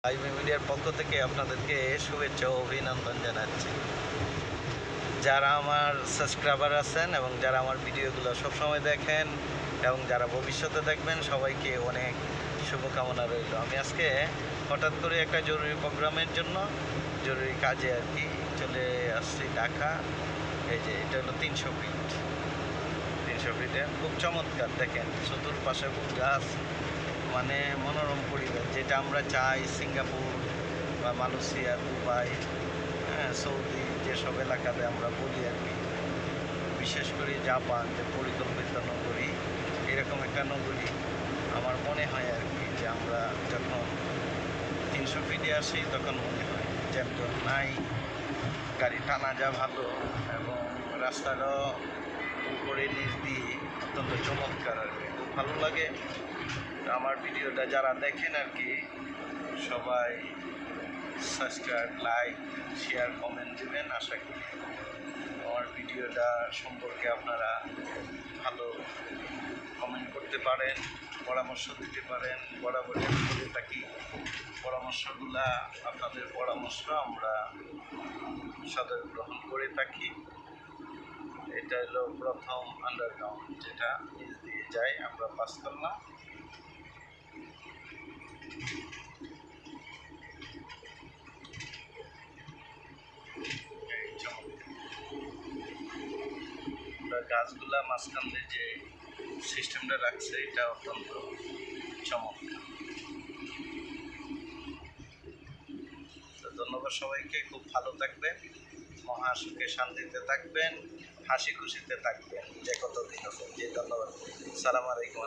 IB মিডিয়ার পক্ষ থেকে আপনাদেরকে শুভেচ্ছা ও অভিনন্দন জানাচ্ছি। যারা আমার সাবস্ক্রাইবার আছেন এবং যারা আমার ভিডিওগুলো সবসময় দেখেন এবং যারা ভবিষ্যতে দেখবেন, সবাইকে অনেক শুভকামনা রইল। আমি আজকে হঠাৎ করে একটা জরুরি প্রোগ্রামের জন্য জরুরি কাজে আর কি চলে আসছি ঢাকা। এই যে এটা হলো 300 ফিটে খুব চমৎকার, দেখেন চতুর্পাশে গাছ, মানে মনোরম পরিবেশ, যেটা আমরা চাই সিঙ্গাপুর বা মালয়েশিয়া, দুবাই, সৌদি যেসব এলাকাতে আমরা বলি আর কি, বিশেষ করে জাপান যে পরিকল্পিত নগরী, এরকম একটা নগরী আমার মনে হয় আর কি, যে আমরা যখন 300 ফিটে আসি তখন মনে হয় জ্যামজন নাই, গাড়ি টানা যা ভালো এবং রাস্তাটাও উপরে নিচ দিয়ে অত্যন্ত চমৎকার আর কি, খুব ভালো লাগে। আমার ভিডিওটা যারা দেখেন আর কি, সবাই সাবস্ক্রাইব, লাইক, শেয়ার, কমেন্ট দেবেন। আশা করি আমার ভিডিওটা সম্পর্কে আপনারা ভালো কমেন্ট করতে পারেন, পরামর্শ দিতে পারেন। বরাবর আমি বলে থাকি, পরামর্শগুলা আপনাদের পরামর্শ আমরা সদয় গ্রহণ করে থাকি। এটা হলো প্রথম আন্ডারগ্রাউন্ড, যেটা নিচ দিয়ে যায়, আমরা পাঁচতলা। গাছগুলা মাঝখান দিয়ে যে সিস্টেমটা রাখছে, এটা অত্যন্ত চমৎকার। তো ধন্যবাদ সবাইকে, খুব ভালো থাকবেন, মহাসুখে শান্তিতে থাকবেন, হাসি খুশিতে থাকবেন, যে কতদিন আছে। যে ধন্যবাদ। সালাম আলাইকুম।